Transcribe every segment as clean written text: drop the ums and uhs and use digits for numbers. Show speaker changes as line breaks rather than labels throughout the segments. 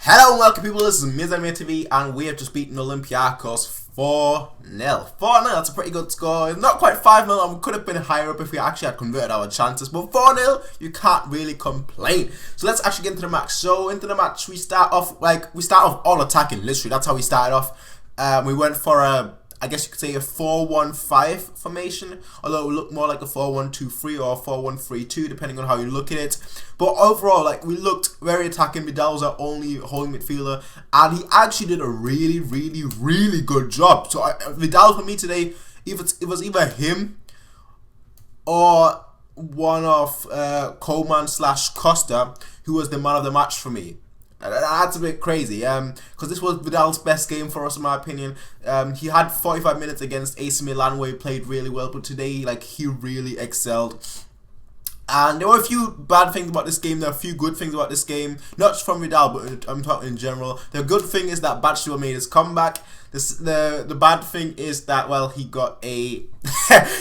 Hello and welcome people, this is Mizanmir TV and we have just beaten Olympiacos 4-0. 4-0, that's a pretty good score. It's not quite 5-0, and we could have been higher up if we actually had converted our chances, but 4-0, you can't really complain. So let's actually get into the match. So into the match, we start off all attacking, literally, that's how we started off. We went for I guess you could say a 4-1-5 formation, although it looked more like a 4-1-2-3 or a 4-1-3-2 depending on how you look at it. But overall, like, we looked very attacking. Vidal was our only holding midfielder and he actually did a really good job. So Vidal for me today, it was either him or one of Coman/Costa who was the man of the match for me. That's a bit crazy, because this was Vidal's best game for us in my opinion. He had 45 minutes against AC Milan where he played really well, but today, like, he really excelled. And there were a few bad things about this game, there are a few good things about this game, not just from Vidal, but I'm talking in general. The good thing is that Bachelor made his comeback. The bad thing is that, well, he got a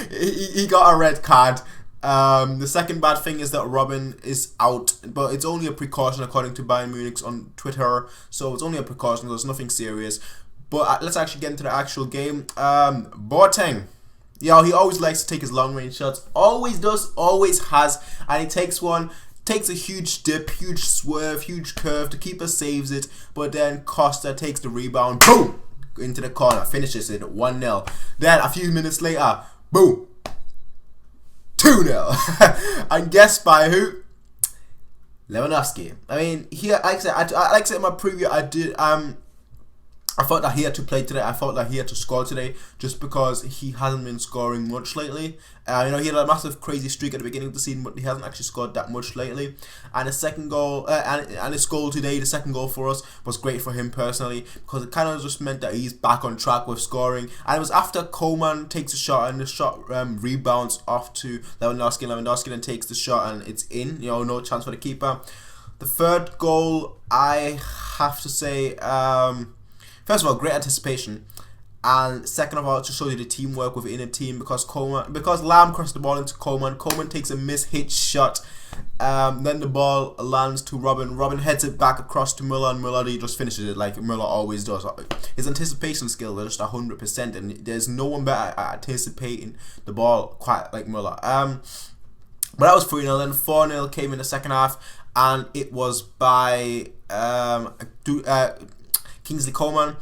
he got a red card. The second bad thing is that Robin is out, but it's only a precaution according to Bayern Munich on Twitter, so it's only a precaution, there's nothing serious. But let's actually get into the actual game. Boateng, yeah, he always likes to take his long range shots, always does, always has, and he takes one, takes a huge dip, huge swerve, huge curve, the keeper saves it, but then Costa takes the rebound, boom, into the corner, finishes it 1-0. Then a few minutes later, boom, 2-0. And guess by who? Lewandowski. I mean, here, like I said in my preview, I thought that he had to play today. I thought that he had to score today, just because he hasn't been scoring much lately. You know, he had a massive crazy streak at the beginning of the season, but he hasn't actually scored that much lately. And his second goal, and his goal today, the second goal for us, was great for him personally, because it kind of just meant that he's back on track with scoring. And it was after Coman takes a shot, and the shot rebounds off to Lewandowski, and Lewandowski then takes the shot, and it's in. You know, no chance for the keeper. The third goal, I have to say, first of all, great anticipation, and second of all, it just shows you the teamwork within a team, because Lam crossed the ball into Coman takes a mishit shot, then the ball lands to Robin heads it back across to Müller, and Müller, he just finishes it like Müller always does. His anticipation skills are just 100%, and there's no one better at anticipating the ball quite like Müller. But that was 3-0, then 4-0 came in the second half, and it was by Kingsley Coman.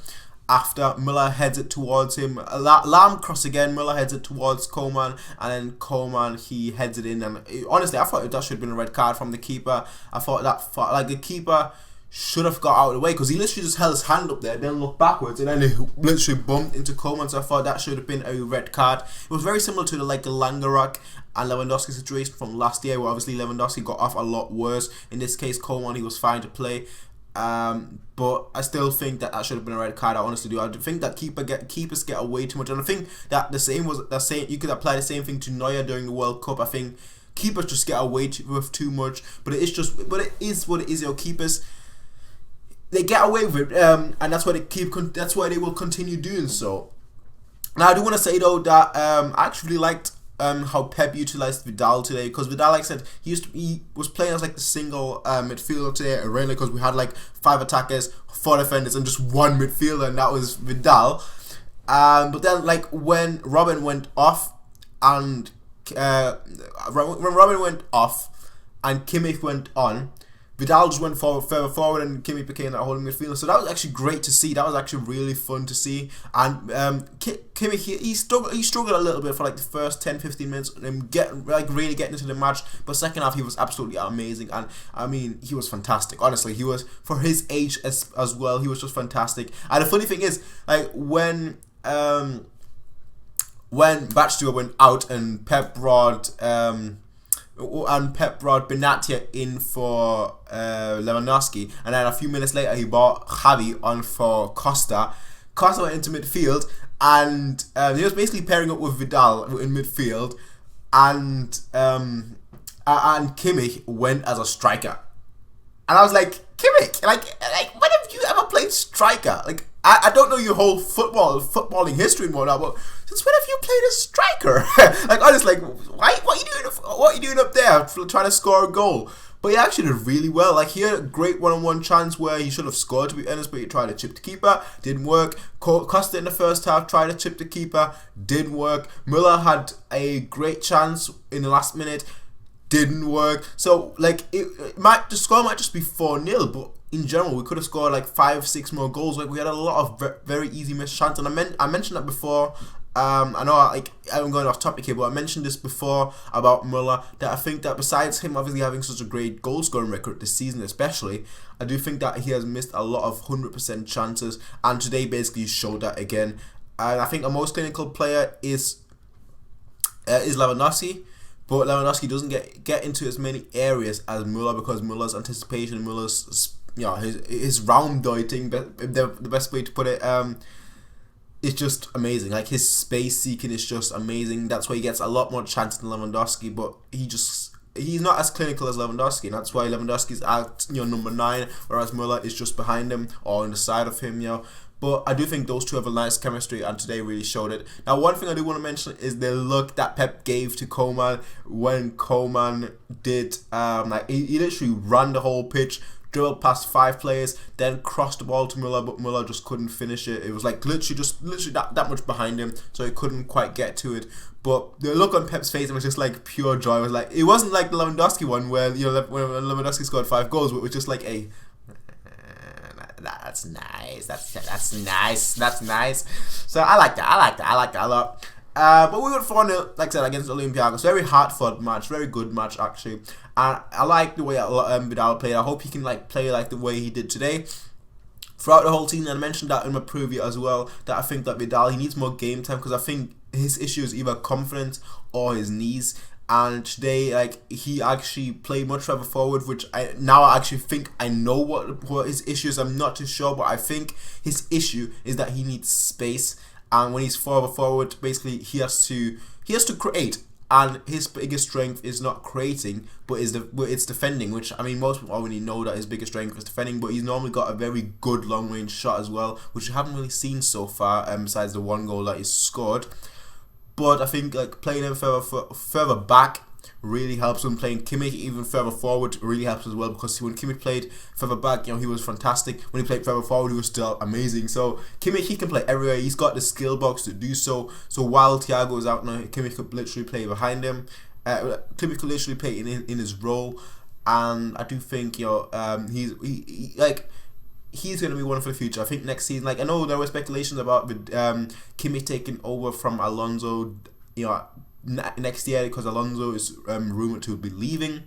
After Müller heads it towards him, Lam cross again, Müller heads it towards Coman, and then Coman, he heads it in, and honestly I thought that should have been a red card from the keeper. I thought that, like, the keeper should have got out of the way, because he literally just held his hand up there, then looked backwards, and then he literally bumped into Coman, so I thought that should have been a red card. It was very similar to the Langerak and Lewandowski situation from last year, where obviously Lewandowski got off a lot worse. In this case, Coman, he was fine to play. But I still think that should have been a red card. I honestly do. I think that keepers get away too much, and I think that you could apply the same thing to Neuer during the World Cup. I think keepers just get away with too much, but it is what it is. Your keepers, they get away with it, and that's why they will continue doing so. Now I do want to say though that I actually liked how Pep utilized Vidal today, because Vidal, like I said, he was playing as like the single midfielder today, really, because we had like 5 attackers, 4 defenders, and just 1 midfielder, and that was Vidal. But then, like, when Robin went off, and Kimmich went on, Vidal just went further forward, and Kimmich became that holding midfielder. So that was actually great to see. That was actually really fun to see. And Kimmich, he struggled a little bit for like the first 10-15 minutes, and really getting into the match. But second half, he was absolutely amazing. And I mean, he was fantastic. Honestly, he was, for his age as well, he was just fantastic. And the funny thing is, like, when Bachelor went out and Pep brought Benatia in for Lewandowski, and then a few minutes later he brought Javi on for Costa. Costa went into midfield, and he was basically pairing up with Vidal in midfield, and Kimmich went as a striker. And I was like, Kimmich, like when have you ever played striker? Like, I don't know your whole footballing history and whatnot, but since when have you played a striker? Like, honestly, like, what are you doing up there trying to score a goal? But he actually did really well. Like, he had a great one-on-one chance where he should have scored, to be honest, but he tried to chip the keeper, didn't work. Costa in the first half tried to chip the keeper, didn't work. Müller had a great chance in the last minute, didn't work. So, like, the score might just be 4-0, but in general, we could have scored like 5-6 more goals. Like, we had a lot of very easy missed chances, and I mentioned that before. I know, like, I'm going off topic here, but I mentioned this before about Müller, that I think that besides him obviously having such a great goal scoring record this season especially, I do think that he has missed a lot of 100% chances, and today basically showed that again. And I think a most clinical player is Lewandowski, but Lewandowski doesn't get into as many areas as Müller, because Müller's anticipation, Müller's, you know, his Raumdeutung, the best way to put it, it's just amazing. Like, his space seeking is just amazing. That's why he gets a lot more chances than Lewandowski, but he's not as clinical as Lewandowski, and that's why Lewandowski's at, you know, number 9, whereas Müller is just behind him or on the side of him, you know. But I do think those two have a nice chemistry, and today really showed it. Now, one thing I do want to mention is the look that Pep gave to Koeman when Koeman did, like, he literally ran the whole pitch, dribbled past 5 players, then crossed the ball to Müller, but Müller just couldn't finish it. It was like literally that much behind him, so he couldn't quite get to it. But the look on Pep's face, it was just like pure joy. It was like, it wasn't like the Lewandowski one where, you know, when Lewandowski scored 5 goals, but it was just like, hey, that's nice, that's nice. So I like that a lot. But we went 4-0, like I said, against Olympiacos. Very hard-fought match, very good match actually. And I like the way Vidal played. I hope he can like play like the way he did today throughout the whole season. And I mentioned that in my preview as well, that I think that Vidal, he needs more game time, because I think his issue is either confidence or his knees. And today, like, he actually played much further forward, which I actually think I know what his issue is. I'm not too sure, but I think his issue is that he needs space. And when he's further forward, basically he has to create, and his biggest strength is not creating, but it's defending. Which, I mean, most people already know that his biggest strength is defending, but he's normally got a very good long range shot as well, which you haven't really seen so far, besides the 1 goal that he's scored. But I think like playing him further back really helps him. Playing Kimmich even further forward really helps as well, because when Kimmich played further back, you know, he was fantastic. When he played further forward, he was still amazing. So Kimmich, he can play everywhere. He's got the skill box to do so. So while Thiago is out now, Kimmich could literally play behind him. Kimmich could literally play in his role, and I do think, you know, he's going to be one for the future. I think next season, like, I know there were speculations about Kimmich taking over from Alonso, you know, next year, because Alonso is rumored to be leaving.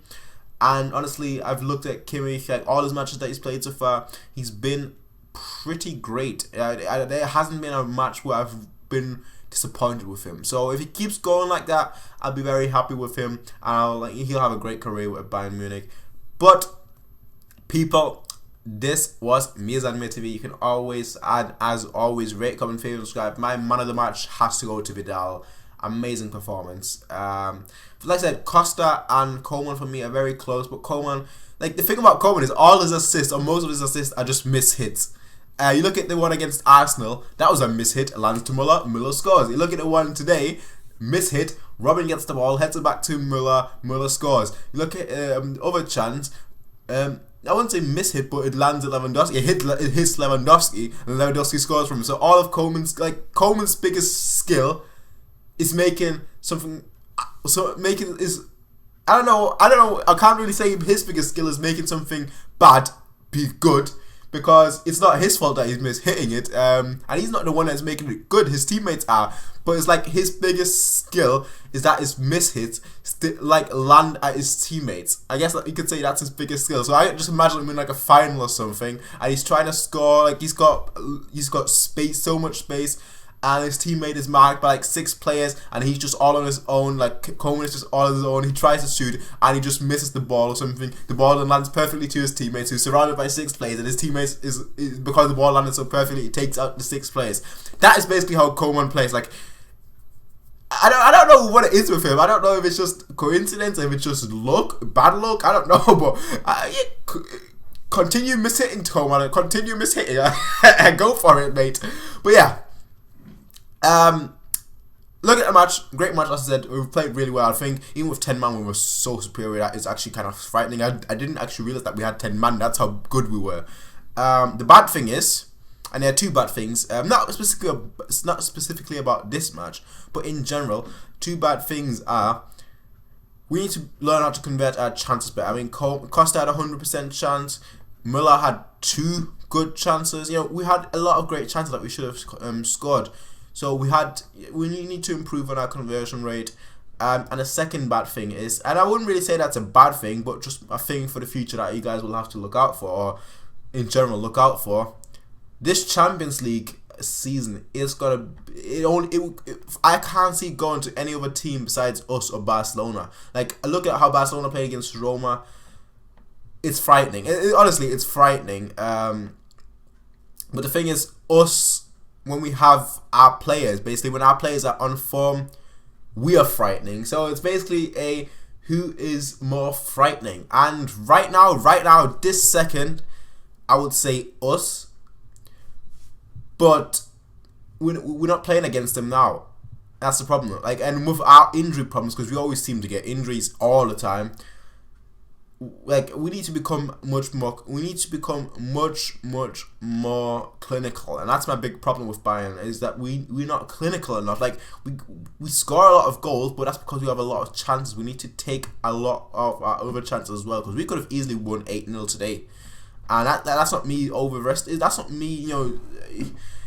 And honestly, I've looked at Kimmich, like all his matches that he's played so far, he's been pretty great. There hasn't been a match where I've been disappointed with him. So if he keeps going like that, I'll be very happy with him, and he'll have a great career with Bayern Munich. But people, this was Mizanmir TV. You can always add, as always, rate, comment, favorite, subscribe. My man of the match has to go to Vidal. Amazing performance. Like I said, Costa and Koeman for me are very close, but Koeman, like, the thing about Koeman is all his assists, or most of his assists, are just miss hits. You look at the one against Arsenal, that was a miss hit, lands to Müller, Müller scores. You look at the one today, miss hit, Robin gets the ball, heads it back to Müller, Müller scores. You look at other chance, I wouldn't say miss hit, but it lands at Lewandowski. It hits Lewandowski, and Lewandowski scores from him. So all of Koeman's biggest skill is making something. I don't know. I can't really say his biggest skill is making something bad be good, because it's not his fault that he's mishitting it, and he's not the one that's making it good. His teammates are, but it's like his biggest skill is that his mishits like land at his teammates. I guess you could say that's his biggest skill. So I just imagine him in like a final or something, and he's trying to score. Like he's got space, so much space, and his teammate is marked by like 6 players, and he's just all on his own. Like Koeman is just all on his own. He tries to shoot, and he just misses the ball or something. The ball then lands perfectly to his teammates, who's surrounded by 6 players, and his teammates is because the ball landed so perfectly, he takes out the 6 players. That is basically how Koeman plays. Like, I don't know what it is with him. I don't know if it's just coincidence, if it's just bad luck. I don't know, but continue mishitting, Koeman. Continue mishitting. Go for it, mate. But yeah. look at the match. Great match, as I said. We played really well. I think even with 10 man, we were so superior. That is actually kind of frightening. I didn't actually realize that we had 10 man. That's how good we were. The bad thing is, and there are two bad things. Not specifically about this match, but in general, two bad things are we need to learn how to convert our chances better. I mean, Costa had a 100% chance. Müller had 2 good chances. You know, we had a lot of great chances that we should have scored. So we need to improve on our conversion rate. And the second bad thing is, and I wouldn't really say that's a bad thing, but just a thing for the future that you guys will have to look out for, or in general look out for. This Champions League season is gonna. I can't see it going to any other team besides us or Barcelona. Like, look at how Barcelona played against Roma. It's frightening. Honestly, it's frightening. But the thing is, us, when we have our players, basically when our players are on form, we are frightening. So it's basically a who is more frightening. And right now, this second, I would say us. But we're not playing against them now. That's the problem. Like, and with our injury problems, because we always seem to get injuries all the time. Like, we need to become much more clinical, and that's my big problem with Bayern, is that we're not clinical enough. Like, we score a lot of goals, but that's because we have a lot of chances. We need to take a lot of our other chances as well, because we could have easily won 8-0 today, and that's not me that's not me, you know,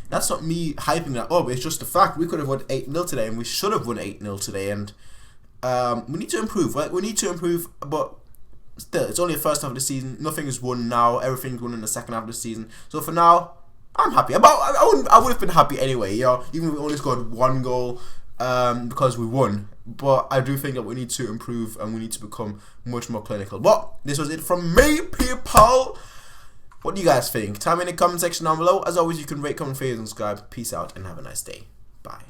that's not me hyping that up. It's just the fact we could have won 8-0 today, and we should have won 8-0 today, and we need to improve. Like, we need to improve, but still, it's only the first half of the season. Nothing is won now. Everything's won in the second half of the season. So for now, I'm happy. I would have been happy anyway. You know, even if we only scored 1 goal, because we won. But I do think that we need to improve and we need to become much more clinical. But this was it from me, people. What do you guys think? Tell me in the comment section down below. As always, you can rate, comment, favorite, and subscribe. Peace out and have a nice day. Bye.